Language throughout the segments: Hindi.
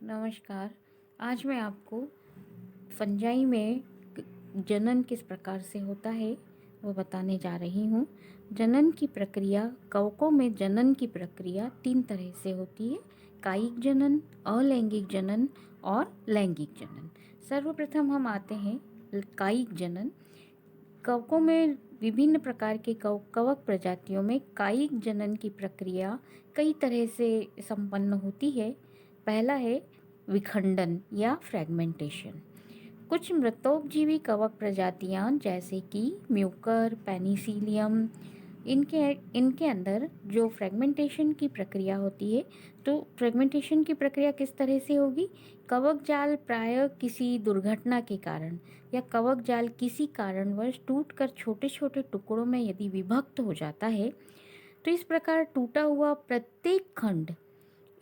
नमस्कार। आज मैं आपको फंजाई में जनन किस प्रकार से होता है वो बताने जा रही हूँ। जनन की प्रक्रिया, कवकों में जनन की प्रक्रिया 3 तरह से होती है: कायिक जनन, अलैंगिक जनन और लैंगिक जनन। सर्वप्रथम हम आते हैं कायिक जनन। कवकों में विभिन्न प्रकार के कवक प्रजातियों में कायिक जनन की प्रक्रिया कई तरह से संपन्न होती है। पहला है विखंडन या फ्रेगमेंटेशन। कुछ मृतोपजीवी कवक प्रजातियां जैसे कि म्यूकर, पेनिसिलियम, इनके इनके अंदर जो फ्रेगमेंटेशन की प्रक्रिया होती है, तो फ्रेगमेंटेशन की प्रक्रिया किस तरह से होगी? कवक जाल प्रायः किसी दुर्घटना के कारण या कवक जाल किसी कारणवश टूटकर छोटे छोटे टुकड़ों में यदि विभक्त हो जाता है, तो इस प्रकार टूटा हुआ प्रत्येक खंड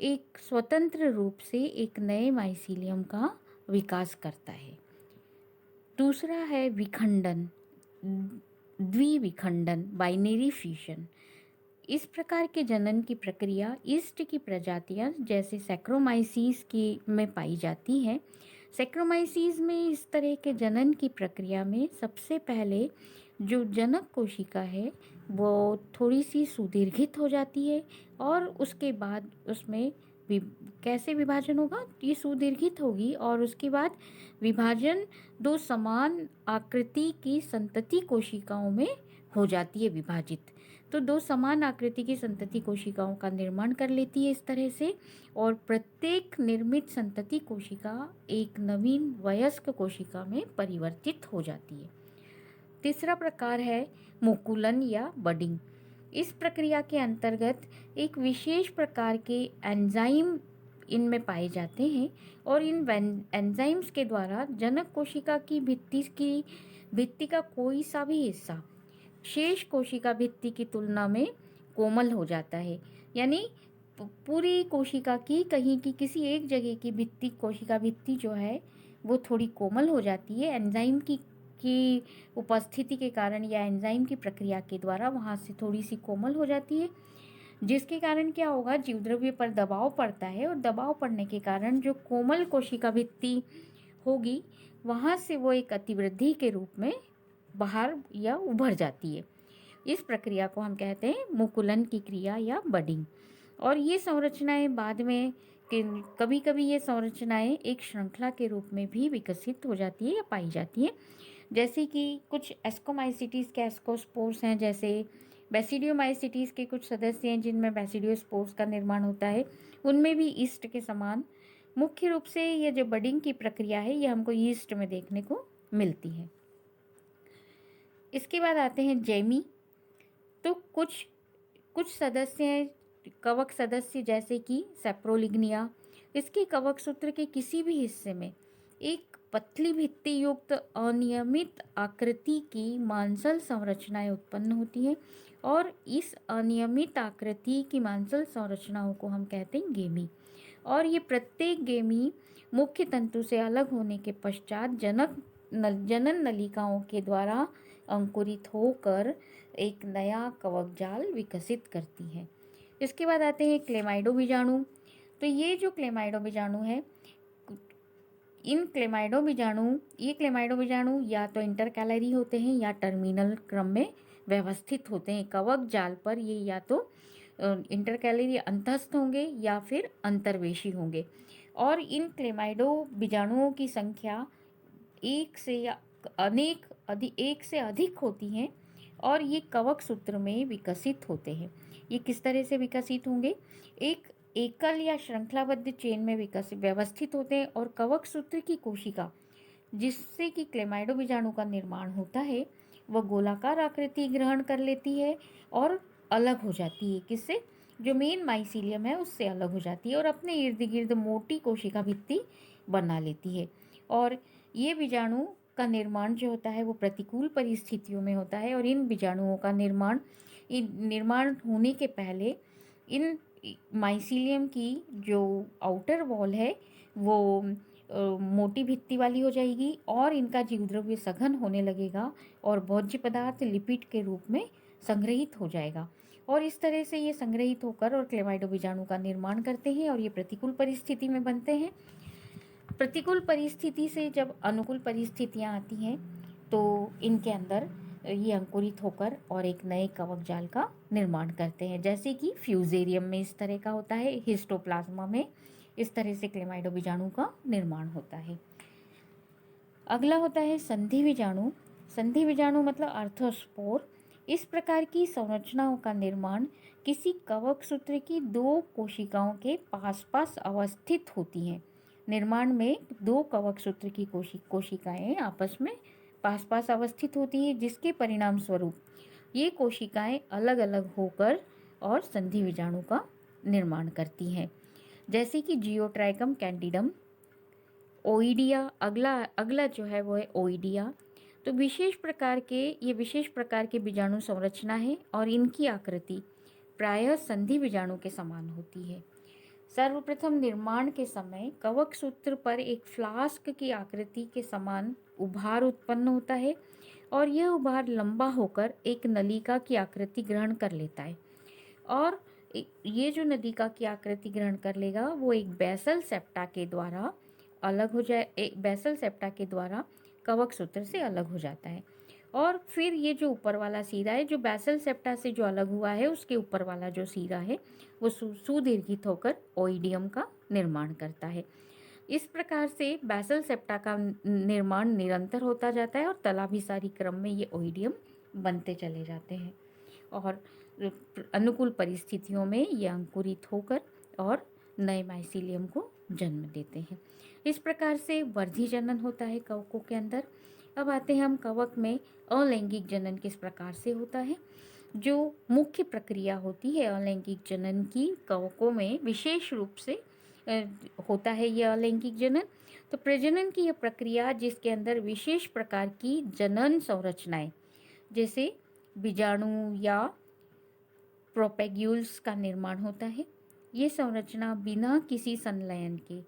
एक स्वतंत्र रूप से एक नए माइसीलियम का विकास करता है। दूसरा है विखंडन, द्विविखंडन, बाइनरी फ्यूजन। इस प्रकार के जनन की प्रक्रिया ईस्ट की प्रजातियां जैसे सैक्रोमाइसीस की में पाई जाती है। सैक्रोमाइसीस में इस तरह के जनन की प्रक्रिया में सबसे पहले जो जनक कोशिका है वो थोड़ी सी सुदीर्घित हो जाती है और उसके बाद उसमें कैसे विभाजन होगा? ये सुदीर्घित होगी और उसके बाद विभाजन दो समान आकृति की संतति कोशिकाओं में हो जाती है विभाजित। तो दो समान आकृति की संतति कोशिकाओं का निर्माण कर लेती है इस तरह से, और प्रत्येक निर्मित संतति कोशिका एक नवीन वयस्क कोशिका में परिवर्तित हो जाती है। तीसरा प्रकार है मुकुलन या बडिंग। इस प्रक्रिया के अंतर्गत एक विशेष प्रकार के एंजाइम इनमें पाए जाते हैं और इन एंजाइम्स के द्वारा जनक कोशिका की भित्ति का कोई सा भी हिस्सा शेष कोशिका भित्ति की तुलना में कोमल हो जाता है। यानी पूरी कोशिका की कहीं की किसी एक जगह की भित्ति, कोशिका भित्ति जो है वो थोड़ी कोमल हो जाती है एंजाइम की उपस्थिति के कारण या एंजाइम की प्रक्रिया के द्वारा वहाँ से थोड़ी सी कोमल हो जाती है, जिसके कारण क्या होगा, जीवद्रव्य पर दबाव पड़ता है और दबाव पड़ने के कारण जो कोमल कोशिका भित्ति होगी वहाँ से वो एक अतिवृद्धि के रूप में बाहर या उभर जाती है। इस प्रक्रिया को हम कहते हैं मुकुलन की क्रिया या बडिंग। और ये संरचनाएं बाद में कभी कभी ये संरचनाएं एक श्रृंखला के रूप में भी विकसित हो जाती है या पाई जाती है। जैसे कि कुछ एस्कोमाइसिटीज के एस्कोस्पोर्स हैं, जैसे बेसिडियोमाइसिटीज के कुछ सदस्य हैं जिनमें बेसिडियोस्पोर्स का निर्माण होता है, उनमें भी ईस्ट के समान मुख्य रूप से ये जो बडिंग की प्रक्रिया है ये हमको ईस्ट में देखने को मिलती है। इसके बाद आते हैं जैमी। तो कुछ कुछ सदस्य हैं, कवक सदस्य जैसे कि सेप्रोलिग्निया, इसके कवक सूत्र के किसी भी हिस्से में एक पतली भित्ति युक्त अनियमित आकृति की मांसल संरचनाएं उत्पन्न होती हैं और इस अनियमित आकृति की मांसल संरचनाओं को हम कहते हैं गेमी। और ये प्रत्येक गेमी मुख्य तंतु से अलग होने के पश्चात जनन नलिकाओं के द्वारा अंकुरित होकर एक नया कवक जाल विकसित करती है। इसके बाद आते हैं क्लेमाइडो बीजाणु। तो ये जो क्लेमाइडो बीजाणु है, ये क्लेमाइडो बीजाणु या तो इंटरकैलरी होते हैं या टर्मिनल क्रम में व्यवस्थित होते हैं कवक जाल पर। ये या तो इंटरकैलरी अंतस्थ होंगे या फिर अंतर्वेशी होंगे। और इन क्लेमाइडो बीजाणुओं की संख्या एक से अधिक होती हैं और ये कवक सूत्र में विकसित होते हैं। ये किस तरह से विकसित होंगे? एक एकल या श्रृंखलाबद्ध चेन में व्यवस्थित होते हैं और कवक सूत्र की कोशिका जिससे कि क्लेमाइडो बीजाणु का निर्माण होता है वह गोलाकार आकृति ग्रहण कर लेती है और अलग हो जाती है। किससे? जो मेन माइसीलियम है उससे अलग हो जाती है और अपने इर्द गिर्द मोटी कोशिका भित्ति बना लेती है। और ये बीजाणु का निर्माण जो होता है वो प्रतिकूल परिस्थितियों में होता है और इन बीजाणुओं का निर्माण होने के पहले इन माइसीलियम की जो आउटर वॉल है वो मोटी भित्ति वाली हो जाएगी और इनका जीवद्रव्य सघन होने लगेगा और भोज्य पदार्थ लिपिड के रूप में संग्रहित हो जाएगा। और इस तरह से ये संग्रहित होकर और क्लेमाइडो बीजाणु का निर्माण करते हैं और ये प्रतिकूल परिस्थिति में बनते हैं। प्रतिकूल परिस्थिति से जब अनुकूल परिस्थितियाँ आती हैं तो इनके अंदर ये अंकुरित होकर और एक नए कवक जाल का निर्माण करते हैं, जैसे कि फ्यूजेरियम में इस तरह का होता है, हिस्टोप्लाज्मा में इस तरह से क्लेमाइडो बीजाणु का निर्माण होता है। अगला होता है संधि बीजाणु। संधि बीजाणु मतलब आर्थ्रोस्पोर। इस प्रकार की संरचनाओं का निर्माण किसी कवक सूत्र की दो कोशिकाओं के पास पास अवस्थित होती हैं। निर्माण में दो कवक सूत्र की कोशिकाएं आपस में पास पास अवस्थित होती है, जिसके परिणाम स्वरूप ये कोशिकाएं अलग अलग होकर और संधि बीजाणु का निर्माण करती हैं, जैसे कि जियोट्राइकम कैंडिडम, ओइडिया। अगला जो है वो है ओइडिया। तो विशेष प्रकार के बीजाणु संरचना है और इनकी आकृति प्रायः संधि बीजाणु के समान होती है। सर्वप्रथम निर्माण के समय कवक सूत्र पर एक फ्लास्क की आकृति के समान उभार उत्पन्न होता है और यह उभार लंबा होकर एक नलिका की आकृति ग्रहण कर लेता है और ये जो नलिका की आकृति ग्रहण कर लेगा वो एक बेसल सेप्टा के द्वारा कवक सूत्र से अलग हो जाता है। और फिर ये जो ऊपर वाला सिरा है, जो बेसल सेप्टा से जो अलग हुआ है, उसके ऊपर वाला जो सिरा है वो सुदीर्घित होकर ओइडियम का निर्माण करता है। इस प्रकार से बेसल सेप्टा का निर्माण निरंतर होता जाता है और तलाभिसारी क्रम में ये ओइडियम बनते चले जाते हैं और अनुकूल परिस्थितियों में ये अंकुरित होकर और नए माइसीलियम को जन्म देते हैं। इस प्रकार से वर्धी जनन होता है कवकों के अंदर। अब आते हैं हम कवक में अलैंगिक जनन किस प्रकार से होता है। जो मुख्य प्रक्रिया होती है अलैंगिक जनन की, कवकों में विशेष रूप से होता है यह अलैंगिक जनन। तो प्रजनन की यह प्रक्रिया जिसके अंदर विशेष प्रकार की जनन संरचनाएं जैसे बीजाणु या प्रोपेग्यूल्स का निर्माण होता है। ये संरचना बिना किसी संलयन के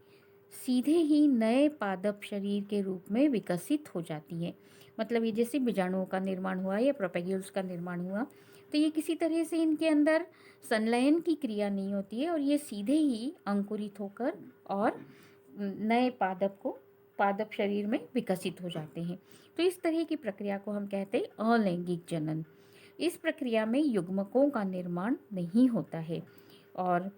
सीधे ही नए पादप शरीर के रूप में विकसित हो जाती है। मतलब ये जैसे बीजाणुओं का निर्माण हुआ या प्रोपेग्यूल्स का निर्माण हुआ, तो ये किसी तरह से इनके अंदर संलयन की क्रिया नहीं होती है और ये सीधे ही अंकुरित होकर और नए पादप शरीर में विकसित हो जाते हैं। तो इस तरह की प्रक्रिया को हम कहते हैं अलैंगिक जनन। इस प्रक्रिया में युग्मकों का निर्माण नहीं होता है और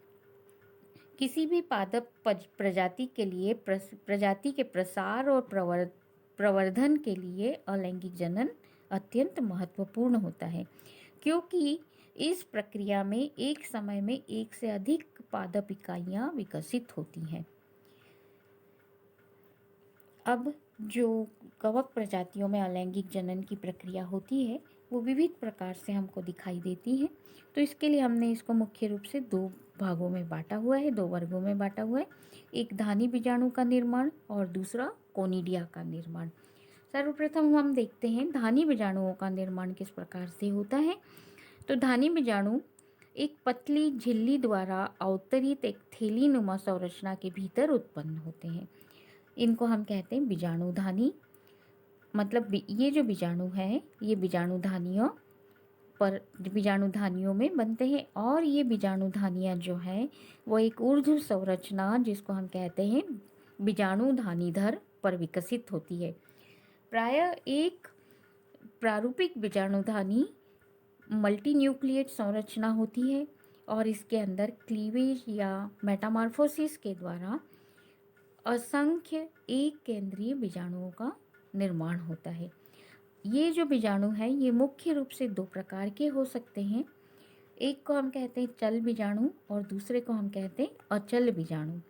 किसी भी पादप प्रजाति के लिए प्रजाति के प्रसार और प्रवर्धन के लिए अलैंगिक जनन अत्यंत महत्वपूर्ण होता है, क्योंकि इस प्रक्रिया में एक समय में एक से अधिक पादप इकाइयां विकसित होती हैं। अब जो कवक प्रजातियों में अलैंगिक जनन की प्रक्रिया होती है वो विविध प्रकार से हमको दिखाई देती है। तो इसके लिए हमने इसको मुख्य रूप से दो भागों में बांटा हुआ है, दो वर्गों में बांटा हुआ है। एक धानी बीजाणु का निर्माण और दूसरा कोनिडिया का निर्माण। सर्वप्रथम हम देखते हैं धानी बीजाणुओं का निर्माण किस प्रकार से होता है। तो धानी बीजाणु एक पतली झिल्ली द्वारा अवतरित एक थैलीनुमा संरचना के भीतर उत्पन्न होते हैं। इनको हम कहते हैं बीजाणुधानी। मतलब ये जो बीजाणु है ये बीजाणुधानियों में बनते हैं और ये बीजाणुधानियाँ जो है वो एक ऊर्ध्व संरचना जिसको हम कहते हैं बीजाणुधानीधर पर विकसित होती है। प्रायः एक प्रारूपिक बीजाणुधानी मल्टीन्यूक्लिएट संरचना होती है और इसके अंदर क्लीवेज या मेटामॉर्फोसिस के द्वारा असंख्य एक केंद्रीय बीजाणुओं का निर्माण होता है। ये जो बीजाणु है ये मुख्य रूप से दो प्रकार के हो सकते हैं। एक को हम कहते हैं चल बीजाणु और दूसरे को हम कहते हैं अचल बीजाणु।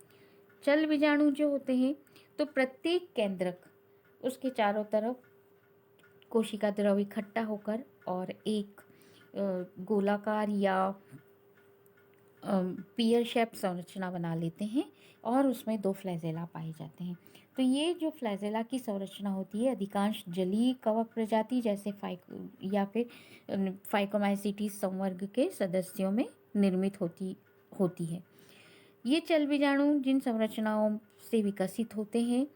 चल बीजाणु जो होते हैं तो प्रत्येक केंद्रक उसके चारों तरफ कोशिका द्रव इकट्ठा होकर और एक गोलाकार या पियर शेप संरचना बना लेते हैं और उसमें दो फ्लैजेला पाए जाते हैं। तो ये जो फ्लैजेला की संरचना होती है अधिकांश जलीय कवक प्रजाति जैसे फाइकोमाइसीटीज संवर्ग के सदस्यों में निर्मित होती है। ये चल बीजाणु जिन संरचनाओं से विकसित होते हैं,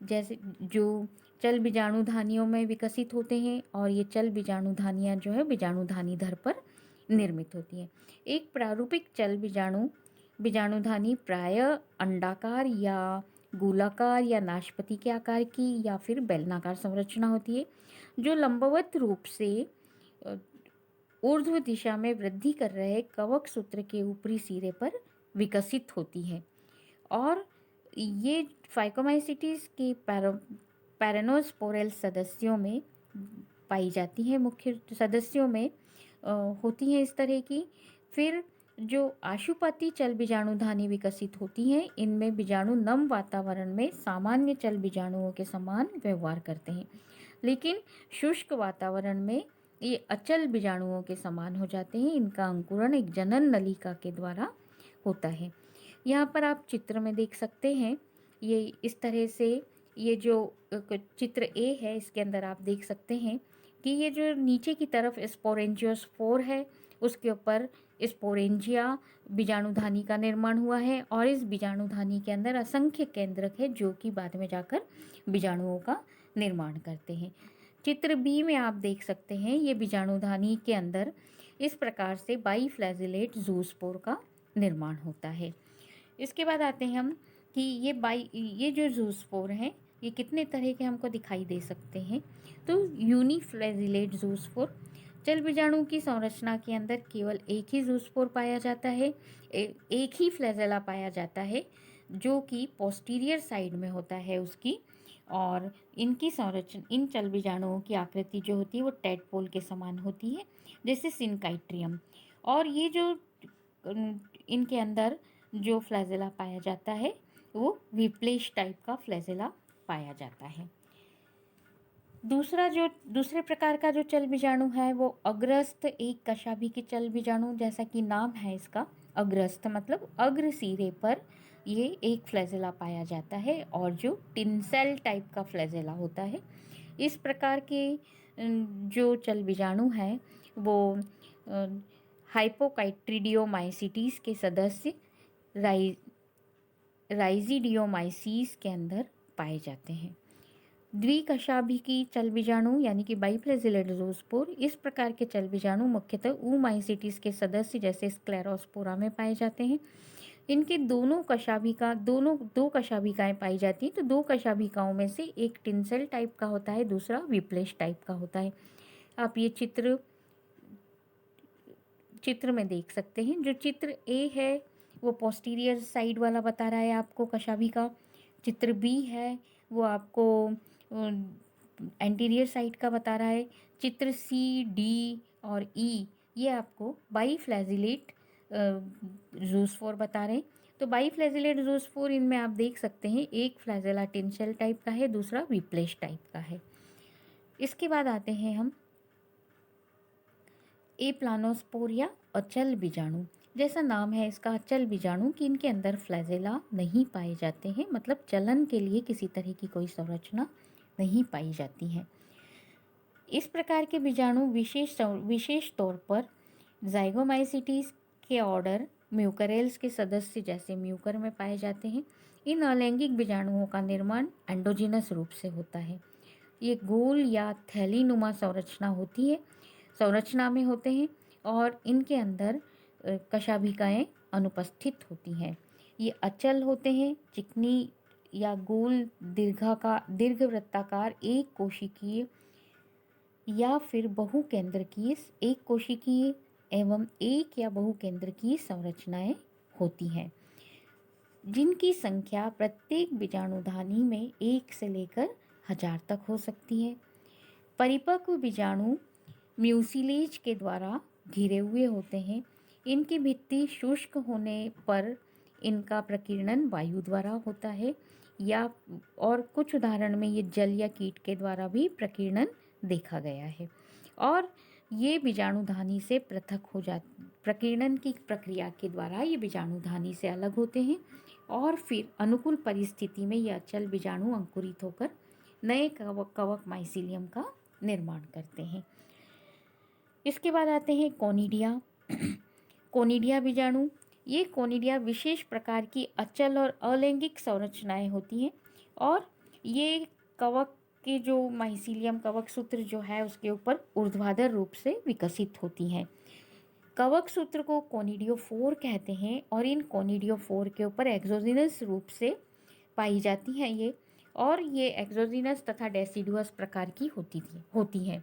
जैसे जो चल बीजाणुधानियों में विकसित होते हैं और ये चल बीजाणुधानियाँ जो है बीजाणुधानी धर पर निर्मित होती हैं। एक प्रारूपिक चल बीजाणुधानी प्रायः अंडाकार या गोलाकार या नाशपाती के आकार की या फिर बेलनाकार संरचना होती है, जो लंबवत रूप से अ, ऊर्ध्व दिशा में वृद्धि कर रहे कवक सूत्र के ऊपरी सिरे पर विकसित होती है। और ये फाइकोमाइसिटीज के पैरानोस्पोरल सदस्यों में पाई जाती हैं, मुख्य सदस्यों में होती हैं इस तरह की। फिर जो आशुपाती चल बीजाणुधानी विकसित होती हैं, इनमें बीजाणु नम वातावरण में सामान्य चल बीजाणुओं के समान व्यवहार करते हैं, लेकिन शुष्क वातावरण में ये अचल बीजाणुओं के समान हो जाते हैं। इनका अंकुरण एक जनन नलिका के द्वारा होता है। यहाँ पर आप चित्र में देख सकते हैं, ये इस तरह से ये जो चित्र ए है, इसके अंदर आप देख सकते हैं कि ये जो नीचे की तरफ स्पोरेंजियोस्पोर है, उसके ऊपर स्पोरेंजिया बीजाणुधानी का निर्माण हुआ है, और इस बीजाणुधानी के अंदर असंख्य केंद्रक है जो कि बाद में जाकर बीजाणुओं का निर्माण करते हैं। चित्र बी में आप देख सकते हैं, ये बीजाणुधानी के अंदर इस प्रकार से बाईफ्लैजिलेट ज़ूस्पोर का निर्माण होता है। इसके बाद आते हैं हम कि ये जो ज़ूस्पोर हैं, ये कितने तरह के हमको दिखाई दे सकते हैं। तो यूनिफ्लैजिलेट ज़ूस्पोर, चल बीजाणु की संरचना के अंदर केवल एक ही ज़ूस्पोर पाया जाता है, एक ही फ्लैजेला पाया जाता है, जो कि पोस्टीरियर साइड में होता है उसकी। और इनकी संरचना, इन चल बीजाणुओं की आकृति जो होती है वो टेडपोल के समान होती है, जैसे सिनकाइट्रियम। और ये जो इनके अंदर जो फ्लैजेला पाया जाता है वो विप्लेश टाइप का फ्लैजेला पाया जाता है। दूसरे प्रकार का जो चल बीजाणु है वो अग्रस्थ एक कशाभिकी चल बीजाणु, जैसा कि नाम है इसका, अग्रस्थ मतलब अग्र सिरे पर ये एक फ्लैजेला पाया जाता है, और जो टिनसेल टाइप का फ्लैजेला होता है। इस प्रकार के जो चल बीजाणु हैं वो हाइपोकाइट्रिडियोमाइसिटीज के सदस्य राइजिडियोमाइसीस के अंदर पाए जाते हैं। द्विकशाभिकी चल बीजाणु यानी कि बाईफ्लैजिलेट ज़ूस्पोर, इस प्रकार के चल बीजाणु मुख्यतः ऊमाइसिटीज के सदस्य जैसे स्क्लेरोस्पोरा में पाए जाते हैं। इनके दो कशाभिकाएं पाई जाती हैं। तो दो कशाभिकाओं में से एक टिनसेल टाइप का होता है, दूसरा विप्लेश टाइप का होता है। आप ये चित्र में देख सकते हैं। जो चित्र ए है वो पोस्टीरियर साइड वाला बता रहा है आपको कशाभिका। चित्र बी है वो आपको एंटीरियर साइड का बता रहा है। चित्र सी, डी और ई ये आपको बाईफ्लैजिलेट ज़ूस्पोर बता रहे हैं। तो बाईफ्लैजिलेट ज़ूस्पोर, इनमें आप देख सकते हैं एक फ्लैजेला टिनसेल टाइप का है, दूसरा विप्लेश टाइप का है। इसके बाद आते हैं हम ए प्लानोस्पोर या अचल बीजाणु। जैसा नाम है इसका, अचल बीजाणु, कि इनके अंदर फ्लैजेला नहीं पाए जाते हैं, मतलब चलन के लिए किसी तरह की कोई संरचना नहीं पाई जाती है। इस प्रकार के बीजाणु विशेष तौर पर जाइगोमाइसिटीज के ऑर्डर म्यूकरेल्स के सदस्य जैसे म्यूकर में पाए जाते हैं। इन अलैंगिक बीजाणुओं का निर्माण एंडोजिनस रूप से होता है। ये गोल या थैलीनुमा संरचना में होते हैं, और इनके अंदर कशाभिकाएं अनुपस्थित होती हैं। ये अचल होते हैं, चिकनी या गोल दीर्घवृत्ताकार एक कोशिकीय या फिर बहुकेंद्रकीय एक कोशिकीय एवं एक या बहुकेंद्रकीय संरचनाएं होती हैं, जिनकी संख्या प्रत्येक बीजाणुधानी में 1 से लेकर 1000 तक हो सकती है। परिपक्व बीजाणु म्यूसिलेज के द्वारा घिरे हुए होते हैं। इनकी भित्ति शुष्क होने पर इनका प्रकीर्णन वायु द्वारा होता है, या और कुछ उदाहरण में ये जल या कीट के द्वारा भी प्रकीर्णन देखा गया है। और ये बीजाणुधानी से प्रकीर्णन की प्रक्रिया के द्वारा ये बीजाणुधानी से अलग होते हैं, और फिर अनुकूल परिस्थिति में ये अचल बीजाणु अंकुरित होकर नए कवक माइसीलियम का निर्माण करते हैं। इसके बाद आते हैं कोनिडिया। कोनिडिया बीजाणु, ये कोनिडिया विशेष प्रकार की अचल और अलैंगिक संरचनाएं होती हैं, और ये कवक के जो माइसीलियम कवक सूत्र जो है उसके ऊपर ऊर्ध्वाधर रूप से विकसित होती हैं। कवक सूत्र को कोनिडियोफोर कहते हैं और इन कोनिडियोफोर के ऊपर एक्सोजिनस रूप से पाई जाती हैं ये, और ये एक्सोजिनस तथा डेसिडुअस प्रकार की होती हैं।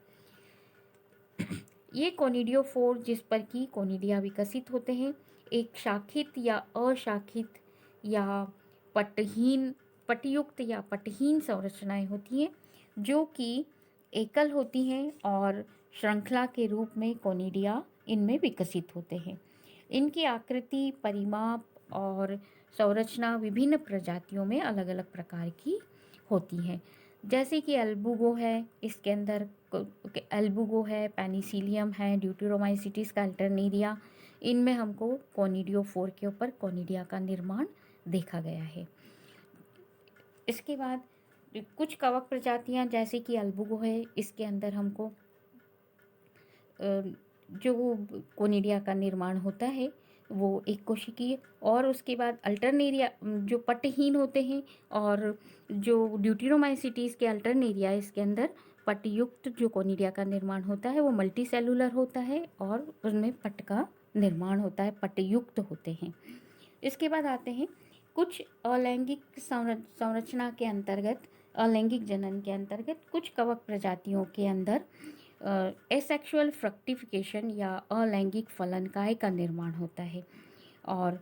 ये कोनिडियोफोर जिस पर कि कोनिडिया विकसित होते हैं, एक शाखित या अशाखित या पटयुक्त या पटहीन संरचनाएं होती हैं जो कि एकल होती हैं और श्रृंखला के रूप में कोनिडिया इनमें विकसित होते हैं। इनकी आकृति, परिमाप और संरचना विभिन्न प्रजातियों में अलग अलग प्रकार की होती हैं। जैसे कि एल्बुगो है, इसके अंदर एल्बुगो है, पेनिसिलियम है, ड्यूटेरोमाइसिटिस का अल्टरनेरिया, इनमें हमको कोनिडियोफोर के ऊपर कोनिडिया का निर्माण देखा गया है। इसके बाद कुछ कवक प्रजातियां जैसे कि एल्बुगो है, इसके अंदर हमको जो कोनिडिया का निर्माण होता है वो एक कोशिकीय, और उसके बाद अल्टरनेरिया जो पटहीन होते हैं, और जो ड्यूटेरोमाइसिटीज के अल्टरनेरिया इसके अंदर पटयुक्त जो कोनिडिया का निर्माण होता है वो मल्टी सेलुलर होता है और उसमें पट का निर्माण होता है, पटयुक्त होते हैं। इसके बाद आते हैं कुछ अलैंगिक संरचना के अंतर्गत, अलैंगिक जनन के अंतर्गत कुछ कवक प्रजातियों के अंदर एसेक्सुअल फ्रक्टिफिकेशन या अलैंगिक फलनकाय का निर्माण होता है। और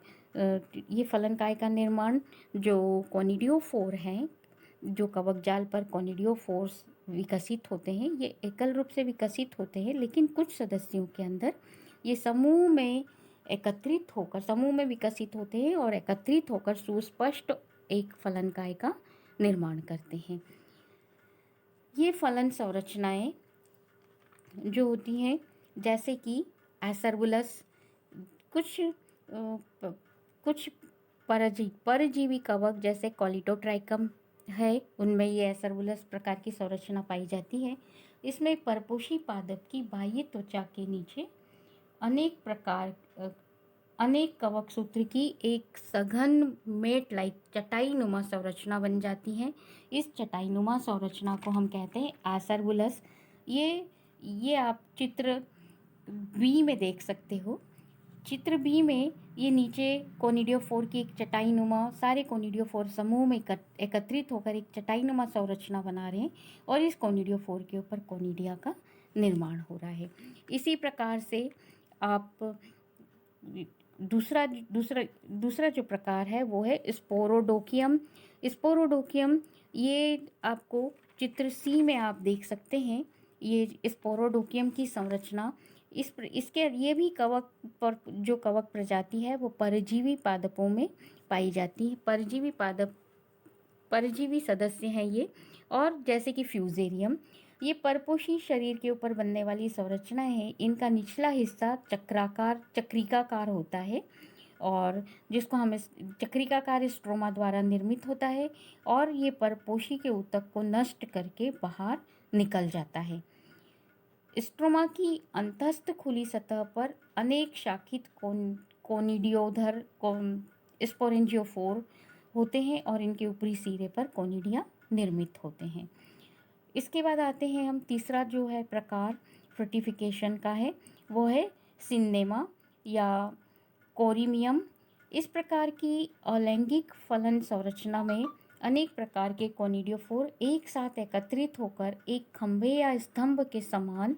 ये फलनकाय का निर्माण जो कोनिडियोफोर हैं, जो कवक जाल पर कोनिडियोफोर्स विकसित होते हैं, ये एकल रूप से विकसित होते हैं, लेकिन कुछ सदस्यों के अंदर ये समूह में विकसित होते हैं और एकत्रित होकर सुस्पष्ट एक फलनकाय का निर्माण करते हैं। ये फलन संरचनाएं जो होती हैं जैसे कि एसरबुलस, कुछ परजीवी कवक जैसे कॉलिटोट्राइकम है, उनमें ये एसरबुलस प्रकार की संरचना पाई जाती है। इसमें परपोषी पादप की बाह्य त्वचा के नीचे अनेक कवक सूत्र की एक सघन मेट लाइक चटाई नुमा संरचना बन जाती है। इस चटाई नुमा संरचना को हम कहते हैं एसरबुलस। ये आप चित्र बी में देख सकते हो। चित्र बी में ये नीचे कोनिडियोफोर की एक चटाई नुमा, सारे कोनिडियोफोर समूह में एकत्रित होकर एक चटाई नुमा संरचना बना रहे हैं और इस कोनिडियोफोर के ऊपर कोनिडिया का निर्माण हो रहा है। इसी प्रकार से आप दूसरा जो प्रकार है वो है स्पोरोडोकियम। स्पोरोडोकियम ये आपको चित्र सी में आप देख सकते हैं। ये स्पोरोडोकियम की संरचना ये भी जो कवक प्रजाति है वो परजीवी पादपों में पाई जाती है। परजीवी सदस्य हैं ये। और जैसे कि फ्यूजेरियम, ये परपोषी शरीर के ऊपर बनने वाली संरचनाएं हैं। इनका निचला हिस्सा चक्रिकाकार होता है और जिसको हम चक्रिकाकार स्ट्रोमा द्वारा निर्मित होता है, और ये परपोषी के ऊतक को नष्ट करके बाहर निकल जाता है। स्ट्रोमा की अंतस्थ खुली सतह पर अनेक शाखित कोनिडियोधर स्पोरेंजियोफोर होते हैं और इनके ऊपरी सिरे पर कोनिडिया निर्मित होते हैं। इसके बाद आते हैं हम तीसरा जो है प्रकार फ्रूटिफिकेशन का है, वो है सिन्नेमा या कोरिमियम। इस प्रकार की अलैंगिक फलन संरचना में अनेक प्रकार के कोनिडियोफोर एक साथ एकत्रित होकर एक खंभे या स्तंभ के समान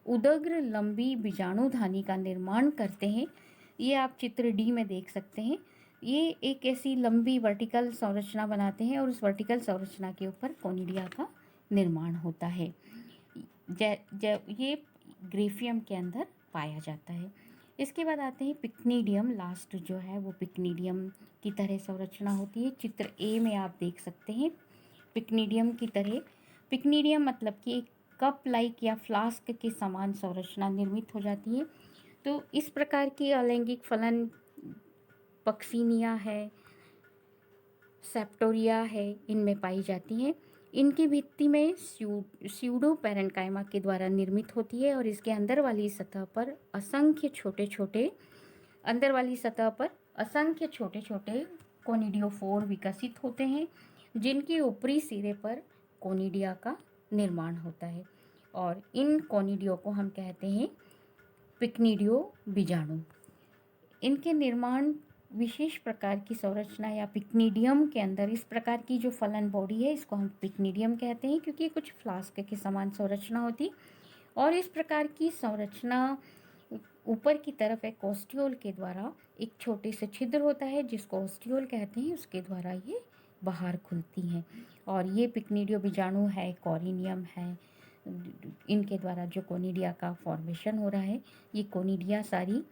उदग्र लंबी बीजाणुधानी का निर्माण करते हैं। ये आप चित्र डी में देख सकते हैं। ये एक ऐसी लंबी वर्टिकल संरचना बनाते हैं और उस वर्टिकल संरचना के ऊपर कोनिडिया का निर्माण होता है। ये ग्रेफियम के अंदर पाया जाता है। इसके बाद आते हैं पिक्निडियम। लास्ट जो है वो पिक्निडियम की तरह संरचना होती है। चित्र ए में आप देख सकते हैं पिक्निडियम की तरह। पिक्निडियम मतलब कि एक कप लाइक या फ्लास्क के समान संरचना निर्मित हो जाती है। तो इस प्रकार की अलैंगिक फलन पक्सीनिया है, सेप्टोरिया है, इनमें पाई जाती हैं। इनकी भित्ति में स्यूडो पैरेन्काइमा के द्वारा निर्मित होती है और इसके अंदर वाली सतह पर असंख्य छोटे छोटे कोनिडियोफोर विकसित होते हैं, जिनके ऊपरी सिरे पर कोनिडिया का निर्माण होता है। और इन कोनिडियो को हम कहते हैं पिक्निडियो बीजाणु। इनके निर्माण विशेष प्रकार की संरचना या पिक्निडियम के अंदर, इस प्रकार की जो फलन बॉडी है इसको हम पिक्निडियम कहते हैं, क्योंकि ये कुछ फ्लास्क के समान संरचना होती। और इस प्रकार की संरचना ऊपर की तरफ एक ओस्टियोल के द्वारा एक छोटे से छिद्र होता है जिसको ओस्टियोल कहते हैं, उसके द्वारा ये बाहर खुलती हैं। और ये पिक्निडियो बीजाणु है, कॉरिनियम है, इनके द्वारा जो कोनिडिया का फॉर्मेशन हो रहा है, ये कोनिडिया सारी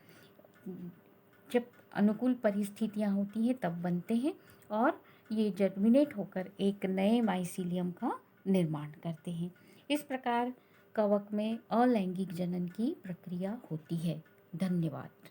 जब अनुकूल परिस्थितियां होती हैं तब बनते हैं और ये जर्मिनेट होकर एक नए माइसीलियम का निर्माण करते हैं। इस प्रकार कवक में अलैंगिक जनन की प्रक्रिया होती है। धन्यवाद।